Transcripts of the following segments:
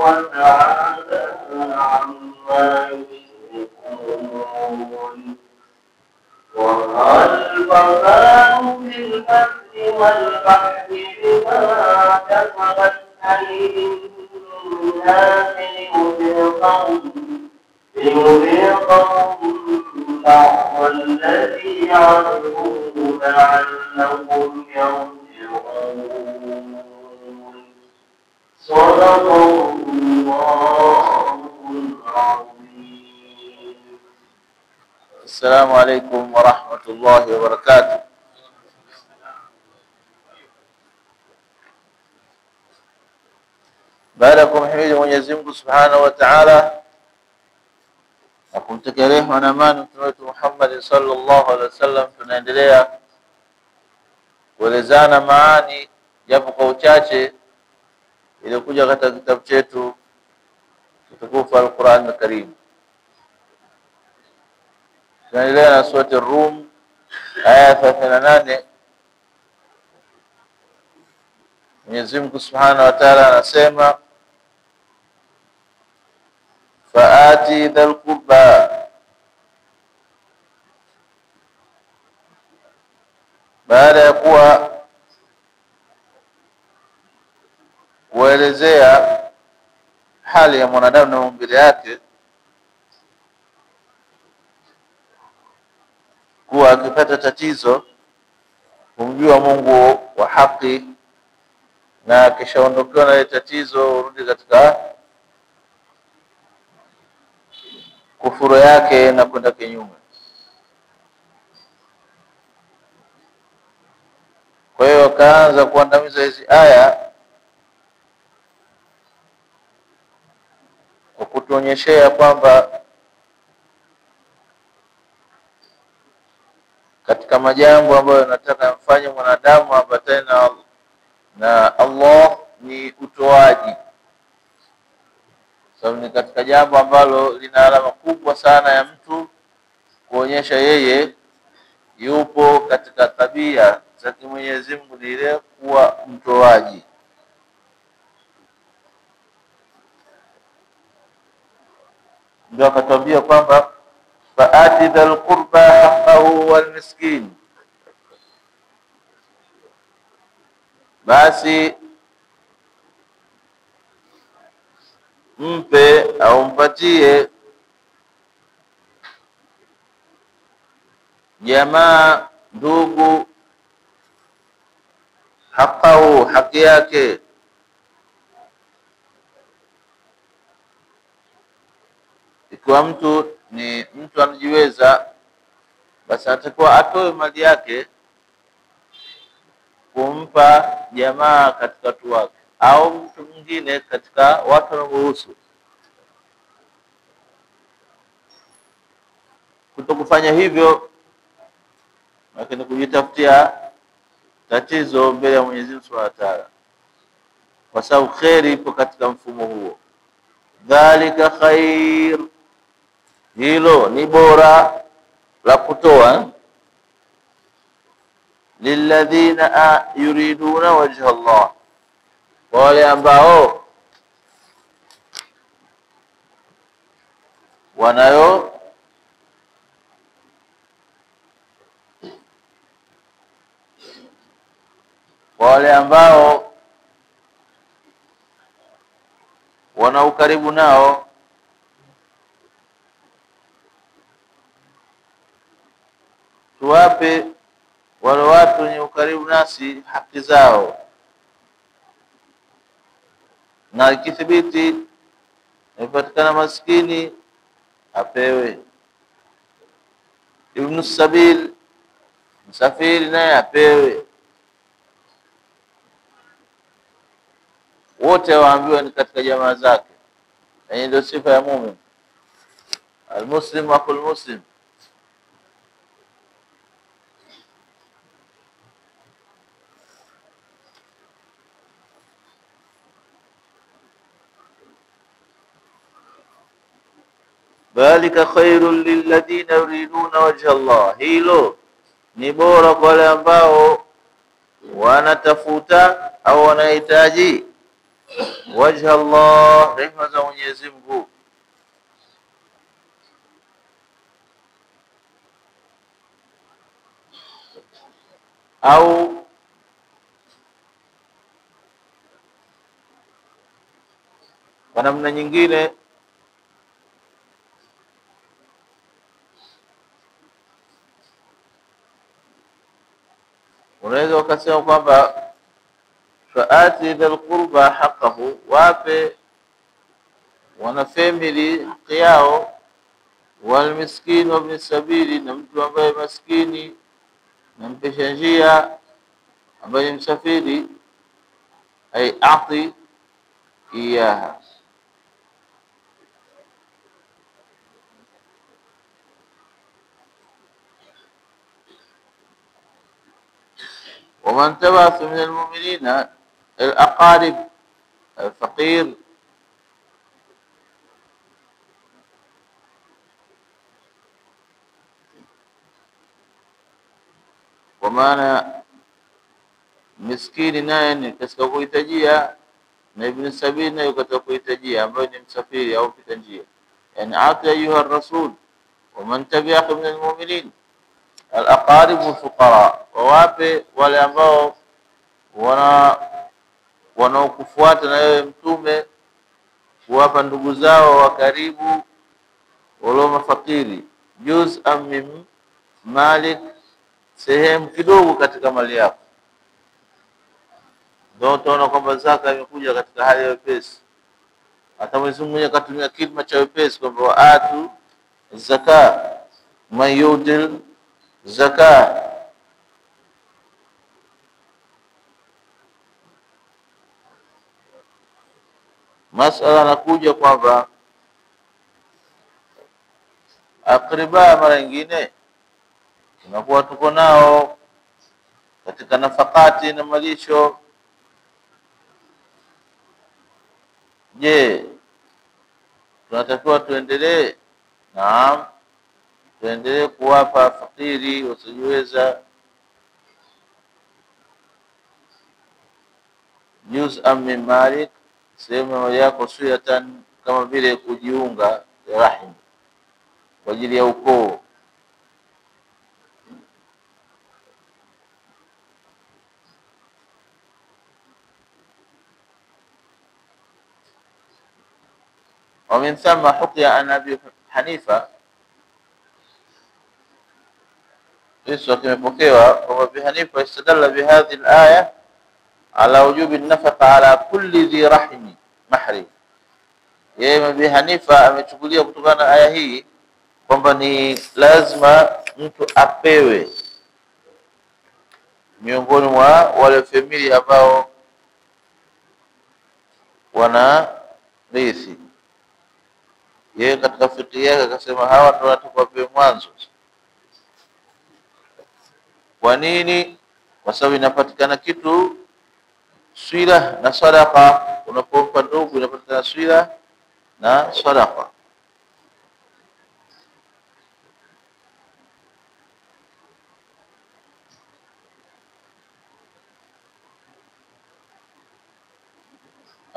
وتعالى عما يشركون وهل الفساد في البر والبحر بما كسبت أيدي الناس ليذيقهم بعض الذي عملوا لعلهم يرجعون صدق الله العظيم. السلام عليكم ورحمة الله وبركاته. Baada ya kumhimidi Mwenyezi Mungu Subhanahu wa Ta'ala na kumtakia rehema na amani Mtume wetu Muhammad sallallahu alaihi wasallam, tunaendelea kuelezana maani japo kwa uchache iliyokuja katika kitabu chetu kitukufu Al-Qur'an Al-Karim. Tunaendelea na sura Ar-Rum aya 38. Mwenyezi Mungu Subhanahu wa Ta'ala anasema faati dhal qurba, baada ya kuelezea hali ya mwanadamu na maumbile yake, kuwa akipata tatizo kumjua Mungu wa haki, na akishaondokewa na ile tatizo urudi katika kufuru yake na kwenda kinyume. Kwa hiyo akaanza kuandamiza hizi aya kwa kutuonyeshea kwamba katika majambo ambayo nataka mfanye mwanadamu apatane na Allah ni utoaji. Sababu ni katika jambo ambalo lina alama kubwa sana ya mtu kuonyesha yeye yupo katika tabia za Mwenyezi Mungu, ni ile kuwa mtoaji. Ndio akatwambia kwamba faati dhal qurba haqqahu wal miskin, basi mpe au mpatie jamaa ndugu haqqahu, haki yake. Ikiwa mtu ni mtu anajiweza, basi atakuwa atoe mali yake kumpa jamaa katika watu wake au mtu mwingine katika watu wanaoruhusu. Kutokufanya hivyo lakini kujitafutia tatizo mbele ya Mwenyezi Mungu Subhanahu wa Ta'ala, kwa sababu khairi ipo katika mfumo huo. Dhalika khair, hilo ni bora la kutoa. Lilladhina yuriduna wajha Allah, wale ambao wana ukaribu nao, tuwape wale watu wenye ukaribu nasi haki zao, na ikithibiti ipatikana maskini apewe. Ibn Sabil, msafiri, naye apewe. Wote waambiwa ni katika jamaa zake. Na hii ndio sifa ya muumini. Al-muslim akhul muslim. Dhalika khairul lilladhina yuriduna wajha Allah, hilo ni bora kwa wale ambao wanatafuta au wanahitaji wajha Allah, rehema za Mwenyezi Mungu. Au kwa namna nyingine unaweza ukasema kwamba faati dhal qurba haqqahu, wape wana family haki yao, wal miskin wa ibn sabili, na mtu ambaye maskini na mpesha njia ambaye ni msafiri, ay ati iyaha. ومن تبعث من المؤمنين الأقارب الفقير kwa maana miskini naye ni katika kuhitajia, na ibn sabili naye katika kuhitajia, ambaye ni msafiri au mpita njia. Yani ati ayuha rasul wa man tabi'aka min almu'minin al-aqarib wal-fuqara, wawape wale ambao wanaokufuata na wewe mtume, kuwapa ndugu zao wa karibu walio mafakiri. Juz'an min malik, sehemu kidogo katika mali yako. Ndio utaona kwamba zaka imekuja katika hali ya wepesi. Hata Mwenyezi Mungu akatumia kilima cha wepesi kwamba waatu zaka man yutil zaka. Masala nakuja kwamba akriba mara nyingine tunakuwa tuko nao katika nafakati na malisho. Je, tunatakiwa tuendelee? Naam, tuendelee kuwapa fakiri wasiojiweza juz'an min malik, sehemu yako suyatan, kama vile kujiunga rahim kwa ajili ya ukoo. ومن ثم حكي عن أبي حنيفة قصة kimepokewa kwamba Abi Hanifa istadalla bihadhi al-aya ala wujubi an-nafaqa ala kulli dhi rahimi mahrim. Yeye Abi Hanifa amechukulia kutokana na aya hii kwamba ni lazima mtu apewe miongoni mwa wale familia ambao wana rithi. Yeye katika fikri yake akasema hawa ndio watakuwa mwanzo. Kwa nini? Kwa sababu inapatikana kitu swila na sadaqa. Unapompa ndugu inapatikana swila na sadaqa.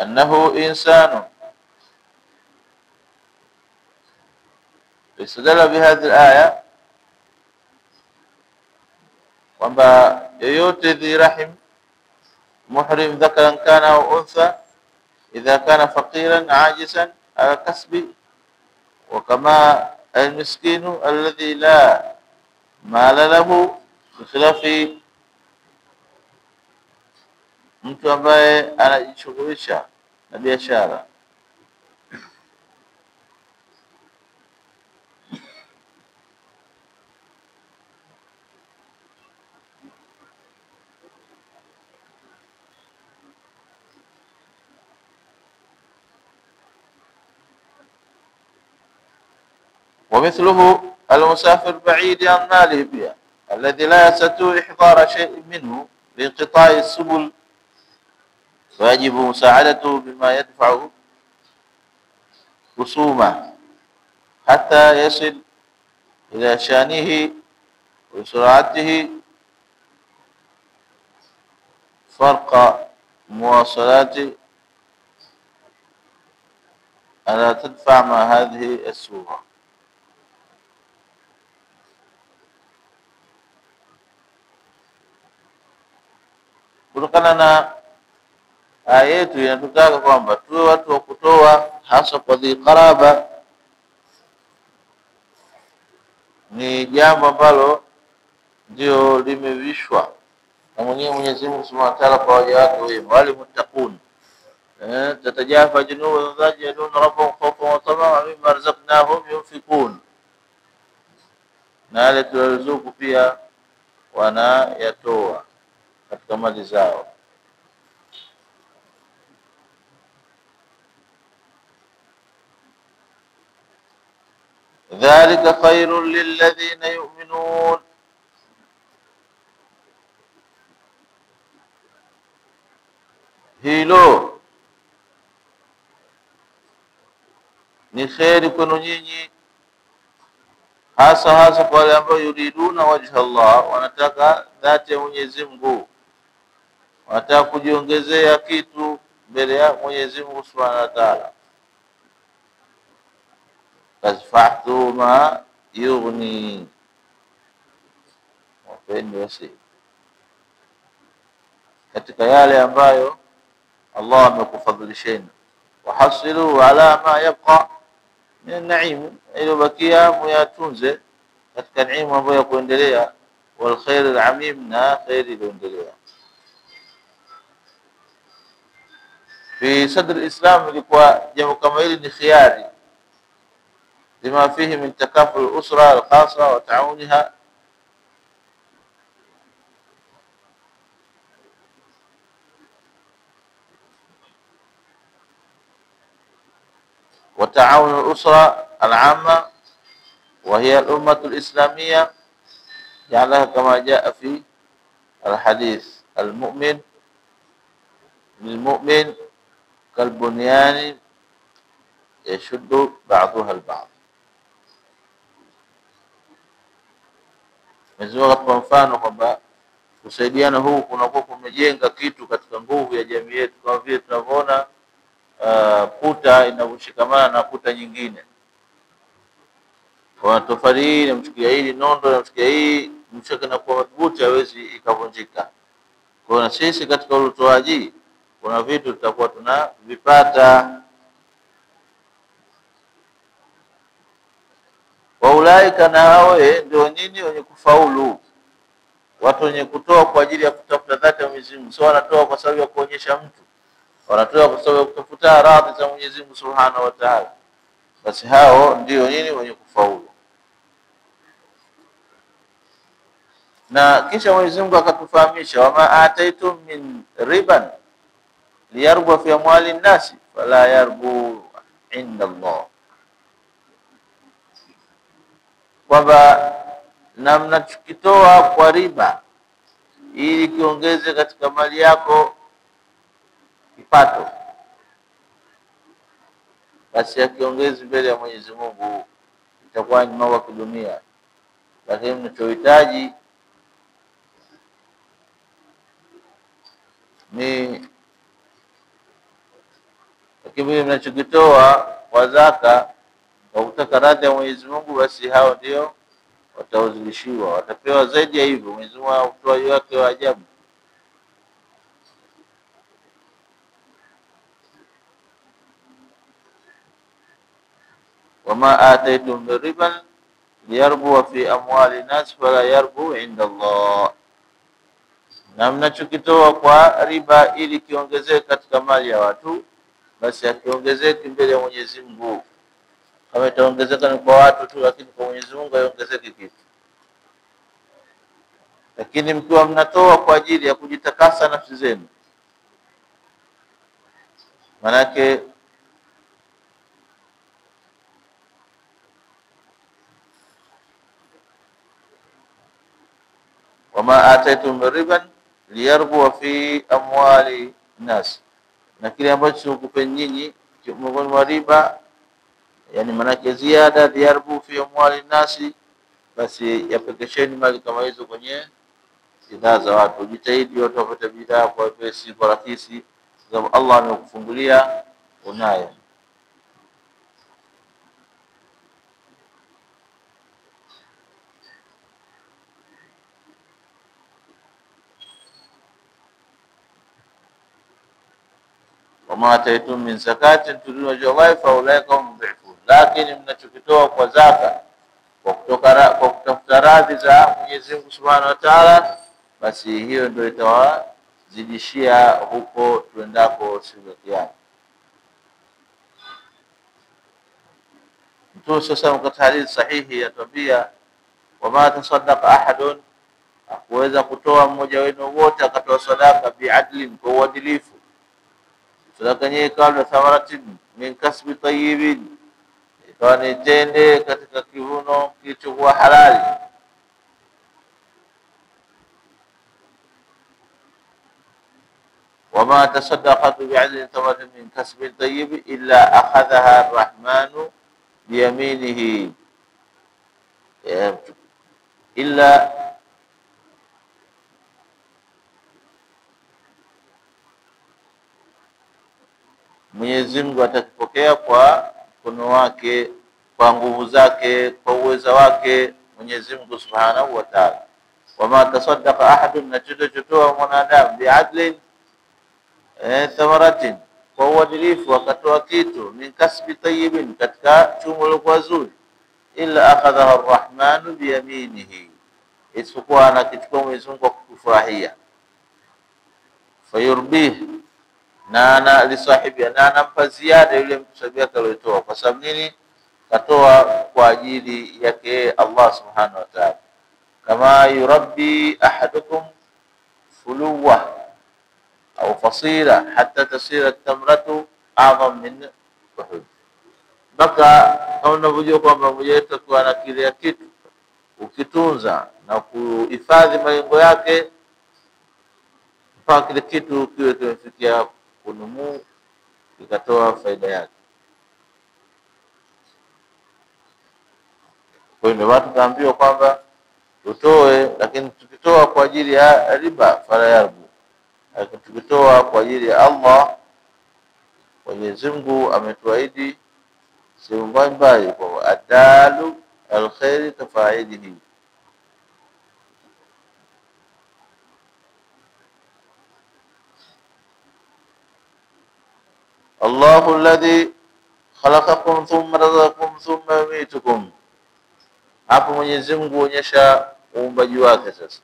Annahu insanu istadalla bihadhi al-aya kwamba yoyote dhi rahim muhrim dhakaran kana au untha idha kana faqiran ajisan ala kasbi, wa kama al-miskinu alladhi la mala lahu, bikhilafi mtu ambaye anajishughulisha na biashara. ومثله المسافر بعيد عن ماله بها الذي لا يستطيع إحضار شيء منه لانقطاع السبل، فيجب مساعدته بما يدفع خصومه حتى يصل إلى شانه وسرعته فرق مواصلات ألا تدفع مع هذه السورة. Kutokana na aya yetu inatutaka kwamba tuwe watu wa kutoa, hasa kwa dhiqaraba. Ni jambo ambalo ndio limevishwa na Mwenyezi Mungu Subhanahu wa Ta'ala kwa waja wake wema, wale muttaqun. Tatajafa junubuhum yad'una rabbahum khawfan wa tama'an mimma razaqnahum yunfiqun. Na wale tulioruzuku pia wanayatoa katika mali zao. Dhalika khairun lilladhina yu'minun, hilo ni kheri kwenu nyinyi, hasa kwa wale ambao yuriduna wajha Allah, wanataka dhati ya Mwenyezi Mungu, wanataka kujiongezea kitu mbele ya Mwenyezi Mungu Subhanahu wa Ta'ala. Kasfahtu ma yughni, wapeni wasi katika yale ambayo Allah amekufadhilisheni. Wahasilu ala ma yabqa min an-na'im, iliyobakia muyatunze katika neema ambayo ya kuendelea. Wal khair al-amim, na khairi iliyoendelea. Fi sadr al-Islam ilikuwa jambo kama hili ni khiari, lima fihi min takaful al-usra al-khassa wa ta'awunha وتعاون الأسرة العامة وهي الأمة الإسلامية، جعلها كما جاء في الحديث المؤمن للمؤمن كالبنيان يشد بعضها البعض. Mezua kwa mfano kwamba kusaidiana huu kunakuwa kumejenga kitu katika nguvu ya jamii yetu, kama vile tunavyoona kuta inavyoshikamana na kuta nyingine. Kwa tofali hii inamshikia hili, nondo inamshikia hii, mshaka na kuwa madhubuti, hawezi ikavunjika. Kwa na sisi katika utoaji kuna vitu tutakuwa tunavipata. Waulaika, na hao ndio nini? Wenye kufaulu, watu wenye kutoa kwa ajili ya kutafuta dhati ya Mwenyezi Mungu. Sio wanatoa kwa sababu ya kuonyesha mtu, wanatoa kwa sababu ya kutafuta radhi za Mwenyezi Mungu Subhanahu wa Ta'ala. Basi hao ndio nini? Wenye kufaulu. Na kisha Mwenyezi Mungu akatufahamisha, wama ataitum min riban liyarbu fi amwali nasi fala yarbu inda Allah, kwamba na mnachokitoa kwa riba ili kiongeze katika mali yako kipato, basi akiongezi mbele ya Mwenyezi Mungu itakuwa ni mambo ya kidunia. Lakini mnachohitaji ni lakini mnachokitoa kwa zaka kwa kutaka radhi ya Mwenyezi Mungu, basi hao ndio watauzidishiwa, watapewa zaidi ya hivyo. Mwenyezi Mungu utoaji wake wa ajabu. Wama ataitum min riban liyarbu fi amwali nas fala yarbu inda Allah, na mnachokitoa kwa riba ili kiongezeke katika mali ya watu, basi akiongezeke mbele ya Mwenyezi Mungu. Kama itaongezeka ni kwa watu tu, lakini kwa Mwenyezi Mungu haiongezeki kitu. Lakini mkiwa mnatoa kwa ajili ya kujitakasa nafsi zenu, manake wama ataitum min riban liyarbu fi amwali nas, na kile ambacho kupeni nyinyi miongoni mwa riba, yani manake ziada liyarbu fi amwali nasi, basi yapekesheni mali kama hizo kwenye bidhaa za watu. Jitahidi watu wapate bidhaa kwa pesi, kwa rahisi, sababu Allah amekufungulia unayo. wama ataitum min zakatin turiduna wajha Allahi fa ulaika hum mudhifun, lakini mnachokitoa kwa zaka kwa kutafuta radhi za Mwenyezi Mungu Subhanahu wa Ta'ala, basi hiyo ndio itawazidishia huko tuendako siku ya Kiyama. Mtume sasa katika hadithi sahihi yatwambia, wama tasaddaqa ahadun, hakuweza kutoa mmoja wenu wote akatoa sadaka biadlin, kwa uadilifu, sadaka yenyewe ikawa thamaratin min kasbi tayyibin, ikawa ni tende katika kivuno kilichokuwa halali. Wama tasaddaqatu bi'adlin thamaratin min kasbi tayyib illa akhadhaha arrahmanu biyaminihi, illa Mwenyezi Mungu atakipokea kwa mkono wake, kwa nguvu zake, kwa uweza wake Mwenyezi Mungu Subhanahu wa Ta'ala. Wama tasaddaqa ahadun, na chochotoa mwanadamu bi'adlin thamaratin, kwa uadilifu akatoa kitu, min kasbi tayyibin, katika chumo lokuwa zuri, illa akhadhaha arrahmanu biyaminihi, isipokuwa anakichukua Mwenyezi Mungu kwa kufurahia, fayurbih, na ana lisahibi, na anampa ziada yule mtu aliyotoa. Kwa sababu nini? Katoa kwa ajili yake Allah Subhanahu wa Ta'ala. Kama yurabbi ahadukum fuluwa au fasila hatta tasira at-tamratu a'zam min uhud, baka kama unavyojua kwamba mmoja wetu akiwa na kile kitu ukitunza na kuhifadhi malengo yake mpaka kile kitu kiwe kimefikia kunumu, ikatoa faida yake. Kwa hiyo watu kaambiwa kwamba tutoe, lakini tukitoa kwa ajili ya riba fala yarbu, lakini tukitoa kwa ajili ya Allah, Mwenyezi Mungu ametuahidi sehemu mbalimbali kwa adalu alkhairi kafailihi. Allahu alladhi khalaqakum thumma razaqakum thumma yumitukum. Hapo Mwenyezi Mungu huonyesha uumbaji wake. Sasa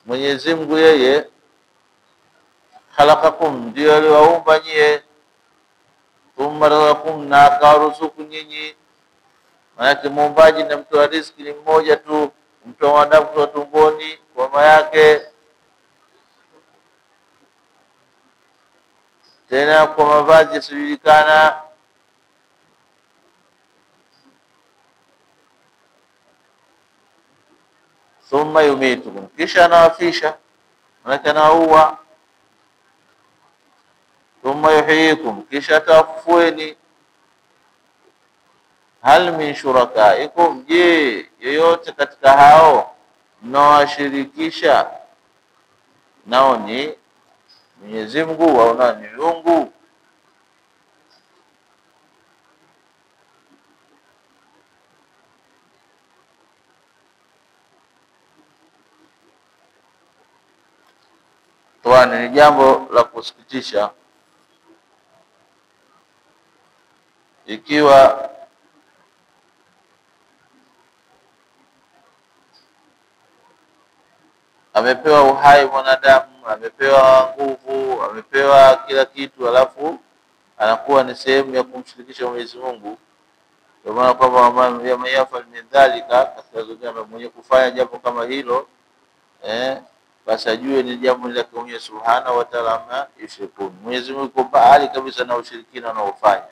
Mwenyezi Mungu yeye khalaqakum, ndio aliwaumba nyie, thumma razaqakum, na akawaruzuku nyinyi. Maana muumbaji na mtoa riziki ni mmoja tu, mtoa mwanadamu kutoka tumboni kwa mama yake, tena kwa mavazi yasiyojulikana. Thumma yumitukum, kisha anawafisha, maana anaua. Thumma yuhyikum, kisha atawafufueni. Hal min shurakaikum, je, yoyote katika hao mnaowashirikisha nao ni Mwenyezi Mungu au na miungu? Twani ni jambo la kusikitisha ikiwa amepewa uhai mwanadamu, amepewa nguvu, amepewa kila kitu, alafu anakuwa ni sehemu ya kumshirikisha Mwenyezi Mungu. Kwa maana kwamba man yafal min dhalika, katika jambo mwenye kufanya jambo kama hilo, basi ajue ni jambo la Mwenyezi Subhanahu wa Ta'ala, ama yushirikun. Mwenyezi Mungu yuko mbali kabisa na ushirikina unaofanya.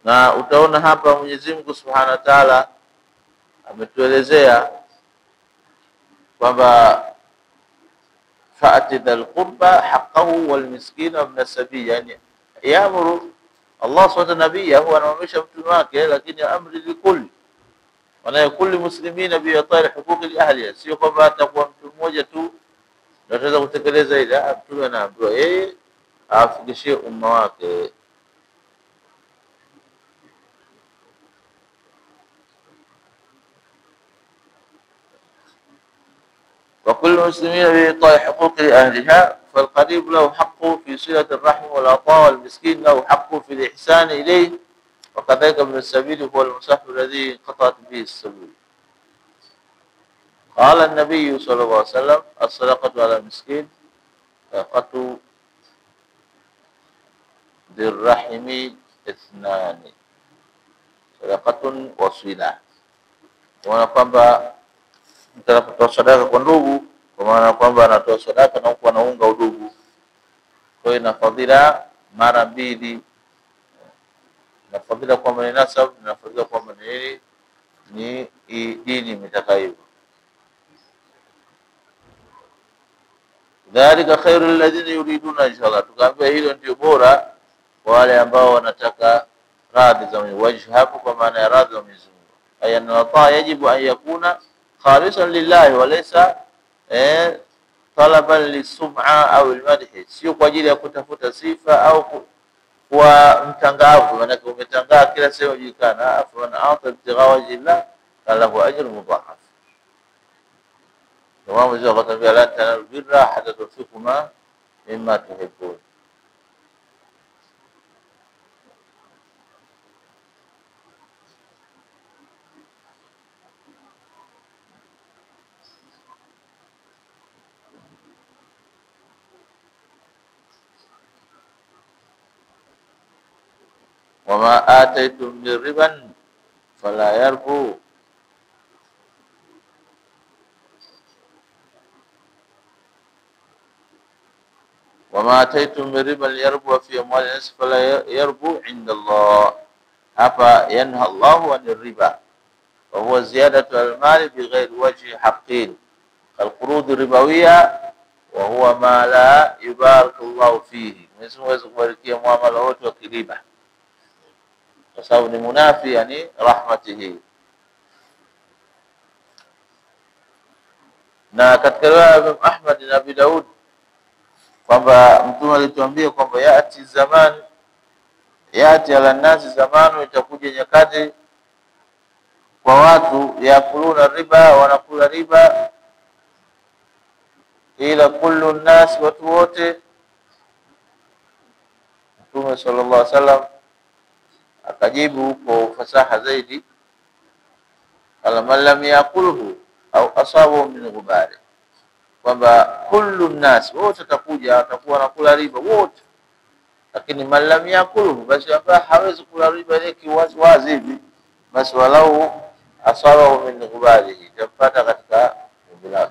Na utaona hapa Mwenyezi Mungu Subhanahu wa Ta'ala ametuelezea kwamba fa'ati dhal qurba haqqahu wal miskina ibn sabil, yani yaamuru Allah Subhanahu wa Ta'ala nabiyahu, anaamrisha mtume wake, lakini amri likulli, maana kulli muslimina bi yatari huquqi li ahliha, sio kwamba atakuwa mtu mmoja tu ndio ataweza kutekeleza ile. Mtume anaambiwa yeye afikishie umma wake. وكل المسلمين بإعطاء حقوق أهلها، فالقريب له حق في صلة الرحم والعطاء، والمسكين له حق في الإحسان إليه، وكذلك ابن السبيل هو المسافر الذي انقطعت به السبيل. قال النبي صلى الله عليه وسلم: الصدقة على المسكين صدقة ذي الرحم اثنان، sadaqatun wasila. Kwa maana kwamba mtu anapotoa sadaka kwa ndugu, kwa maana kwamba anatoa sadaka na huku anaunga udugu, kwa hiyo ina fadhila mara mbili, na fadhila kwamba ni nasab, na fadhila kwamba ni dini imetaka hivyo. Dhalika khairul alladhina yuriduna inshallah, tukaambia hilo ndio bora kwa wale ambao wanataka radhi za wajhi, hapo kwa maana ya radhi za Mwenyezi Mungu. Aya nata yajibu an yakuna khalisan lillahi wa laysa talaban lisum'a au almadhi, sio kwa ajili ya kutafuta sifa au kwa mtangavu, maana umetangaa kila sehemu ujulikana. Afa man ata ibtigha wajhi llah lahu ajrun mudha'af. Wa Mwenyezi Mungu akamwambia la tanalu birra hatta tunfiqu mimma tuhibbun. Wama ataitum min riban fala yarbu wama ataitum min riban yarbu fi amwali nas fala yarbu inda Allah. Hapa yanha Allahu anir riba wa huwa ziyadatu al-mali bighairi wajhi haqqin al-qurud ribawiya wa huwa ma la yubaraku Allah fihi. Mwenyezi Mungu hawezi kubarikia muamala wote wa kiriba kwa sababu ni munafi, yani rahmatihi. Na katika riwaya ya Imam Ahmad na Abi Daud kwamba Mtume alituambia kwamba yati ala nasi zamanu, itakuja nyakati kwa watu yakuluna riba, wanakula riba, ila kullu nas, watu wote. Mtume sallallahu alaihi wasallam akajibu kwa ufasaha zaidi, kala man lam yakulhu au asabu min ghubari, kwamba kullu nas, wote watakuja watakuwa nakula riba wote, lakini man lam yakulhu, basi ambaye hawezi kula riba ile kiwazi wazi hivi, basi walau asabu min ghubari, japata katika bila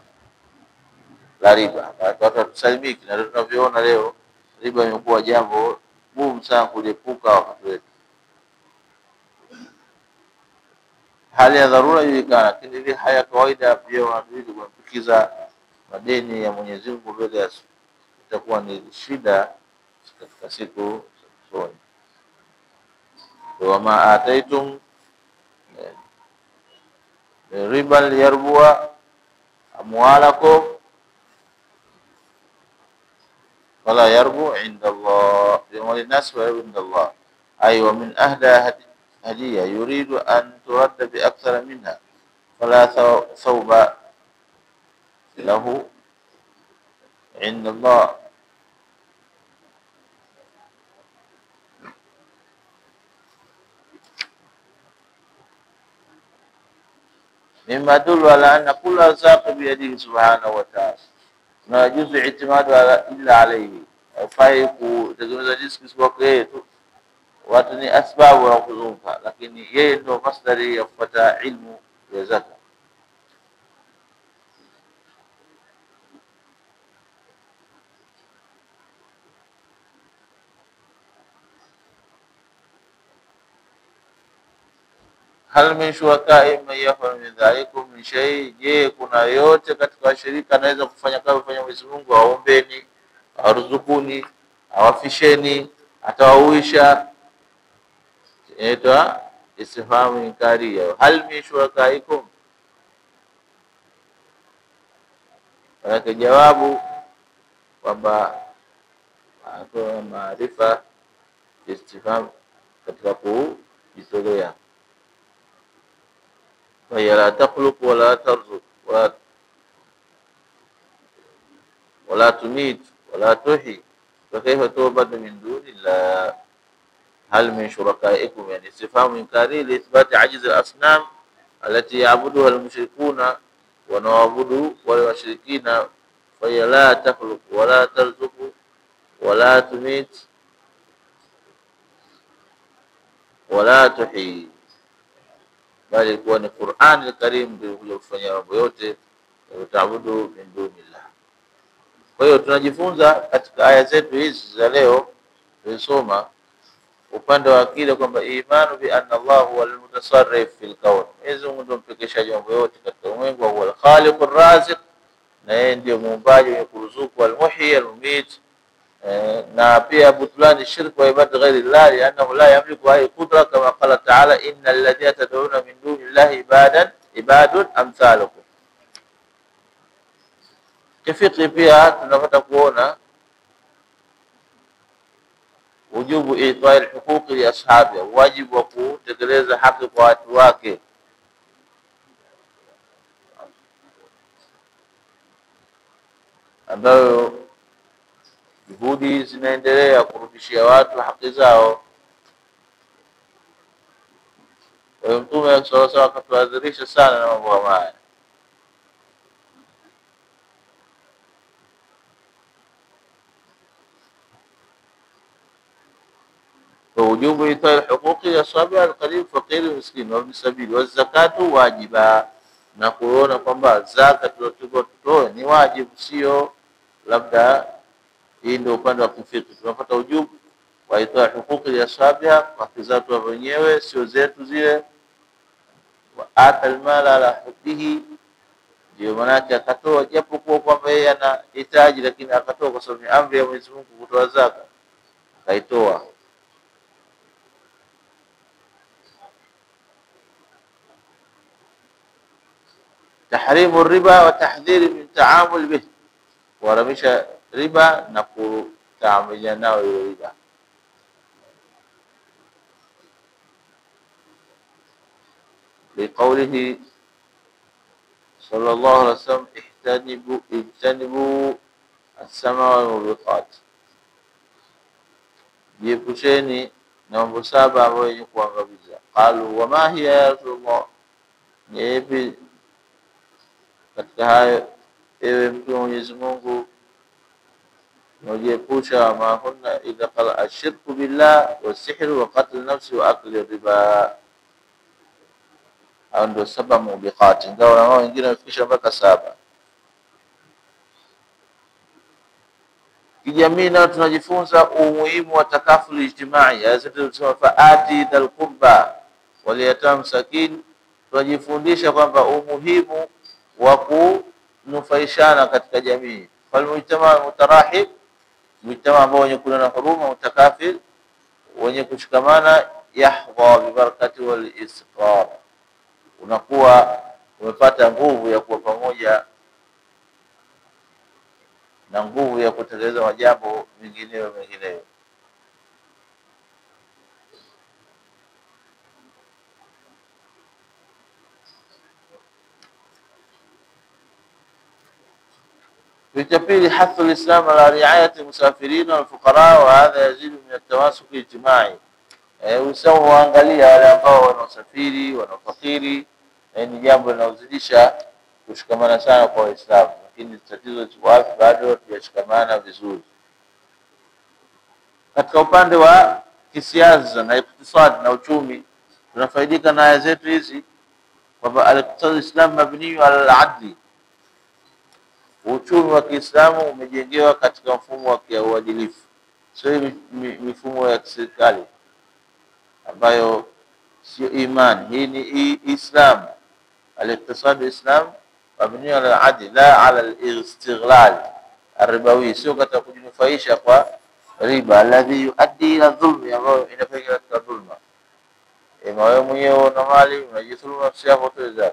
la riba. Watu tusalimiki, na tunavyoona leo riba imekuwa jambo gumu sana kuliepuka wakati wetu. Hali ya dharura ilikana, lakini ile haya kawaida pia wanadili kuambukiza madeni ya Mwenyezi Mungu mbele ya itakuwa ni shida katika siku zote. Wama ataitum riba liyarbua amwalakum wala yarbu inda Allah, wa linas wa inda Allah. Ay wa min ahda هدية يريد أن ترد بأكثر منها فلا ثوب له عند الله. مما يدل على أن كل رزاق بيده سبحانه وتعالى لا يجوز اعتماد إلا عليه. Haifai kutegemeza riziki isipokuwa yeye tu, watu ni asbabu wa kuzunguka, lakini yeye ndio masdari ya kupata ilmu ya zaka. Hal min shuraka'i man yaf'alu min dhalikum min shay, je, kuna yote katika washirika anaweza kufanya kama kufanya Mwenyezi Mungu? Aombeni, aruzukuni, awafisheni, atawauisha. Inaitwa istifhamu inkariya. Hal min shuraka'ikum, kwa jawabu kwamba atoa maarifa istifhamu katika kujitolea. Wa la takhluq wa la tarzuq wala tumit wala tuhi fakaifa tu'badu min dunillah hal min shurakaikum, yani istifhamu inkari li ithbati ajiz al-asnam allati ya'buduha al-mushrikuna wa na'budu wal mushrikina fa la takhluq wa la tarzuqu wa la tumit wa la tuhi, bali kuwa ni Qur'an al-Karim ndio kufanya mambo yote ya taabudu min dunillah. Kwa hiyo tunajifunza katika aya zetu hizi za leo tulisoma upande wa akida kwamba imanu bi anna Allah huwa al-mutasarrif fil kawn, Mwenyezi Mungu ndio mpekeshaji mambo yote katika ulimwengu, huwa al-khaliq ar-raziq, na yeye ndio muumbaji wa kuruzuku, al-muhyi al-mumit, na pia butlani shirk wa ibadati ghairi Allah li'annahu la yamliku ay qudra kama qala ta'ala innal ladhina tad'una min dunillahi ibadun amthalukum. Kifiki pia tunapata kuona wujubu itai al-huquq li ashabi, wajibu wa kutekeleza haki kwa watu wake, ambayo juhudi zinaendelea kurudishia watu haki zao. Kwa hiyo Mtume sallallahu alaihi wasallam akatuadhirisha sana na mambo haya. ووجوب إيتاء الحقوق لأصحابها القريب فقير المسكين وابن السبيل والزكاة واجبا, na kuona kwamba zaka tutoe ni wajibu, sio labda. Hii ndio upande wa kifiki. Tunapata ujubu wa itoa hukuki ya ashabiha, haki zatu wa wenyewe sio zetu zile. Wa ata almala ala hubbihi, ndio manake akatoa japo kwa kwamba yeye anahitaji, lakini akatoa kwa sababu ni amri ya Mwenyezi Mungu kutoa zaka, akaitoa. Tahrimu riba wa tahdhiri min taamul bih, kuharamisha riba na kutaamiliana nao hiyo riba. Liqaulihi sallallahu alaihi wasallam ijtanibu as-sama wal mubiqat, jiepusheni na mambo saba ambayo yenye kuangamiza. Qalu wa ma hiya ya Rasulullah, ni ipi katika hayo ewe Mtume wa Mwenyezi Mungu? Najiepusha mahunna idha qala ashirku billah wa sihru wa qatl nafsi wa akli riba. Hao ndio saba mubiqati, ingawa na wengine wafikisha mpaka saba. Kijamii nao tunajifunza umuhimu wa takaful ijtimai, azatu faati dal qurba wal yatam sakin. Tunajifundisha kwamba umuhimu wa kunufaishana katika jamii. Fal mujtama mutarahib, mujtama ambao wenye kuwa na huruma, mutakafil, wenye kushikamana, yahdha bi barakati wal istiqrar, unakuwa umepata nguvu ya kuwa pamoja na nguvu ya kutekeleza majambo mengineyo. في pili حث الإسلام على رعاية المسافرين والفقراء, وهذا يزيد من التماسك الاجتماعي. Uislamu huangalia wale ambao wanaosafiri, wanaofakiri, ni jambo linalozidisha kushikamana sana kwa Waislamu, lakini tatizo liko wapi? Bado hatujashikamana vizuri. Katika upande wa kisiasa na iktisadi na uchumi, tunafaidika na aya zetu hizi kwamba al-iqtisad al-islam mabni ala al-adli, uchumi wa Kiislamu umejengewa katika mfumo wa kiuadilifu, sio mifumo ya kiserikali ambayo sio imani. Hii ni Islam. Al-iqtisad al-islam mabni ala al-adl la ala al-istighlal ar-ribawi, sio katika kujinufaisha kwa riba, alladhi yuaddi ila dhulmi, ambayo inapelekea katika dhulma. Wewe mwenyewe una mali unajidhulumu nafsi yako tu,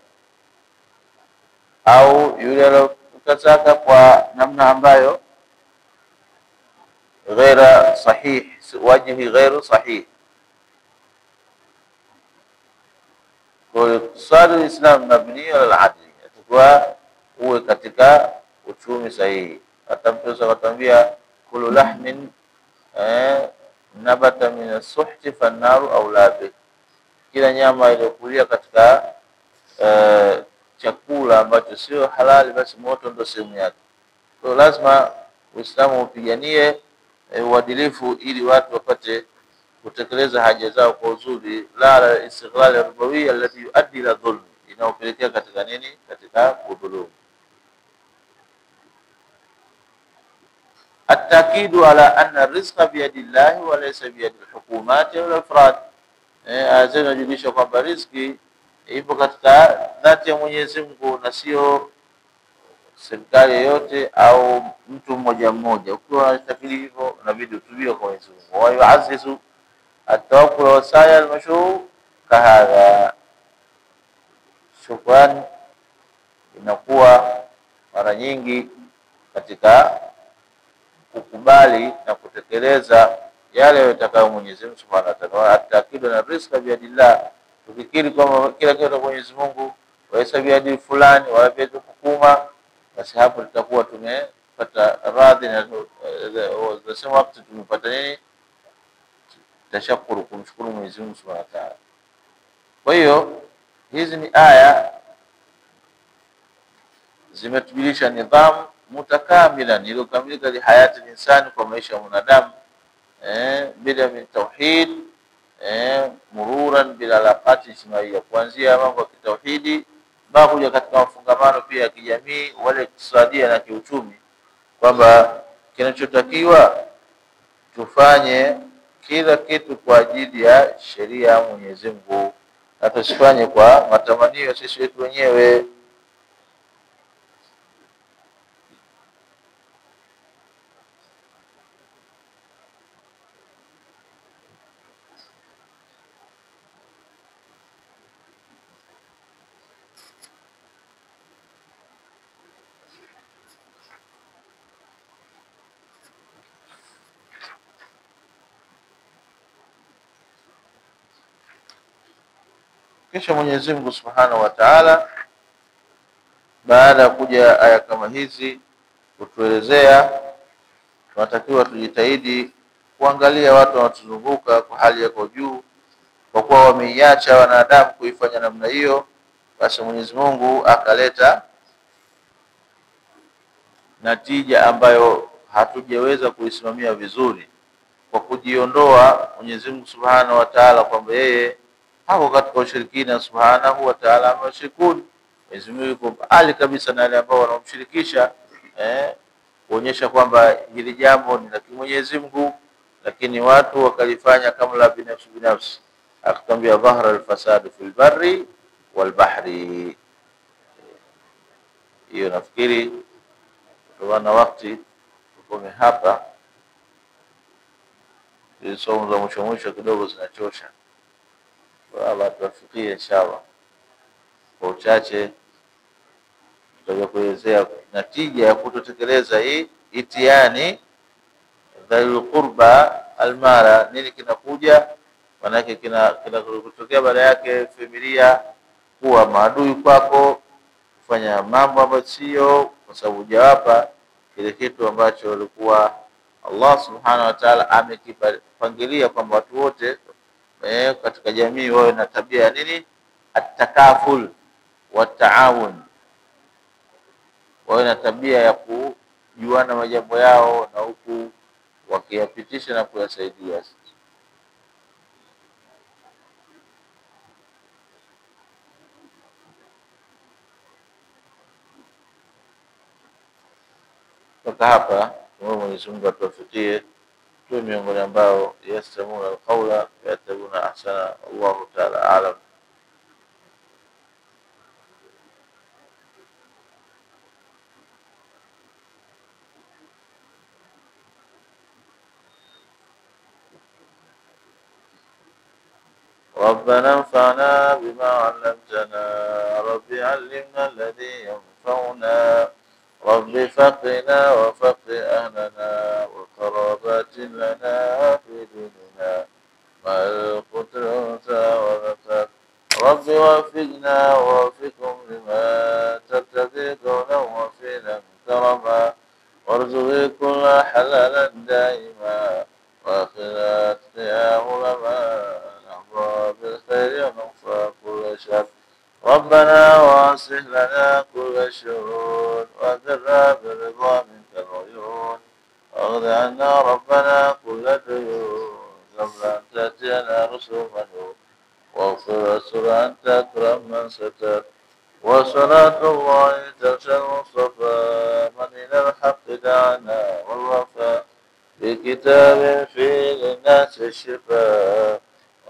au yule ukataka kwa namna ambayo ghaira sahih, wajhi ghairu sahih. Kwa iqtisad al-islam mabni ala al-adl, atakuwa uwe katika uchumi sahihi. Atamtoza akatambia kullu lahmin nabata min as-suhti fan-naru aula bih, kila nyama iliyokulia katika chakula ambacho sio halali basi moto ndio sehemu yake. Kwa lazima Uislamu upiganie uadilifu ili watu wapate kutekeleza haja zao kwa uzuri, la istighlal ribawi alladhi yuaddi ila dhulm, inaopelekea katika nini? Katika kudhulumu. At-takidu ala anna rizqa biyadillahi wa laysa biyadi al-hukumati wal afrad. Azinajulisha kwamba riziki ipo katika dhati ya Mwenyezi Mungu na sio serikali yoyote au mtu mmoja mmoja. Ukiwa unafikiri hivyo inabidi utubie kwa Mwenyezi Mungu. Wa yu'azzizu at-tawakkul wa sa'i al-mashru' kahadha. Shukrani inakuwa mara nyingi katika kukubali na kutekeleza yale yatakayo Mwenyezi Mungu Subhanahu wa Ta'ala. At-takidu na rizqa biyadillah, tufikiri kwamba kila kitu kwa Mwenyezi Mungu, wahesabu hadi fulani wala vitu hukuma, basi hapo tutakuwa tumepata radhi na tunasema wakati tumepata nini? Tashakuru, kumshukuru Mwenyezi Mungu Subhanahu wa Ta'ala. Kwa hiyo hizi ni aya zimetujulisha nidhamu mutakamila iliyokamilika li hayati insani, kwa maisha ya mwanadamu bila min tauhid mururan bila alaqati ijtimaiya, kuanzia mambo ya kitauhidi mpaka kuja katika mafungamano pia ya kijamii wale iktisadia na kiuchumi, kwamba kinachotakiwa tufanye kila kitu kwa ajili ya sheria ya Mwenyezi Mungu, na tusifanye kwa matamanio sisi wetu wenyewe. Kisha Mwenyezi Mungu Subhanahu wa Ta'ala, baada ya kuja aya kama hizi kutuelezea tunatakiwa tujitahidi kuangalia watu wanaotuzunguka kwa hali yako juu, kwa kuwa wameiacha wanadamu kuifanya namna hiyo. Basi Mwenyezi Mungu akaleta natija ambayo hatujaweza kuisimamia vizuri kwa kujiondoa Mwenyezi Mungu Subhanahu wa Ta'ala, kwamba yeye hapo katika ushirikina Subhanahu wa Ta'ala ameshirikuni. Mwenyezi Mungu yuko mbali kabisa na wale ambao wanamshirikisha, kuonyesha kwamba hili jambo ni la Mwenyezi Mungu, lakini watu wakalifanya kama la binafsi. Akatambia dhahara al-fasad fil barri wal bahri. Hiyo nafikiri kutokana na wakati tukome hapa, ili somo za mwisho kidogo zinachosha. Allah tuwafikie inshallah. Kwa uchache tutaje kuelezea natija ya kutotekeleza hii itiani dhil qurba almara, nini kinakuja, manake kinatokea baada yake familia kuwa maadui kwako, kufanya mambo ambayo sio, kwa sababu hujawapa kile kitu ambacho walikuwa Allah Subhanahu wa Ta'ala amekipangilia kwamba watu wote katika jamii wawe na tabia ya nini? At-takaful wa taawun, wawe na tabia ya kujuana majambo yao na huku wakiyapitisha na kuyasaidia. Toka hapa Mwenyezi Mungu atuwafikie tuwe miongoni ambao yastamuna alqawla yatabuna ahsana. Allahu Ta'ala a'lam. ربنا انفعنا بما علمتنا، رب علمنا الذي ينفعنا، رب فقنا وفق أهلنا وقرابات لنا في ديننا مع القدرة والرفق، رب وفقنا ووفقهم لما ترتضي قولا وفعلا كرما، وارزقي كل حلالا دائما وآخرات يا علماء نحظى بالخير ونغفى كل شر ربنا وأصلح لنا كل شرور وأذرنا بالرضا منك العيون واغض عنا ربنا كل ديون قبل أن تأتينا رسل منون واغفر واستر أنت أكرم من ستر وصلاة الله تغشى المصطفى من إلى الحق دعانا والوفاء بكتاب فيه للناس الشفاء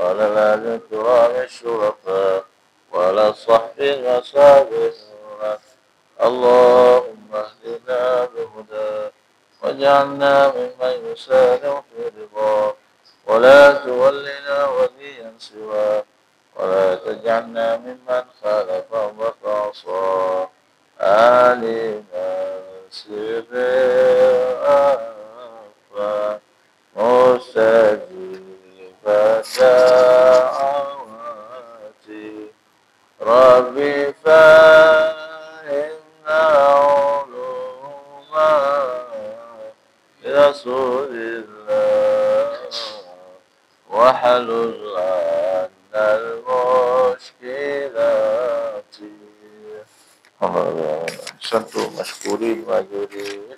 وعلى الآل الكرام الشرفاء وعلى الصحب المصابيح اللهم اهدنا بهدى واجعلنا ممن يسارع في رضاه ولا تولنا وليا سواه ولا تجعلنا ممن خالف أمرك وعصاه علينا سباقا مستجيب دعواتي ربي فهمنا علوما برسول الله وحلل عنا المشكلات. أحسنتم مشكورين ماجورين.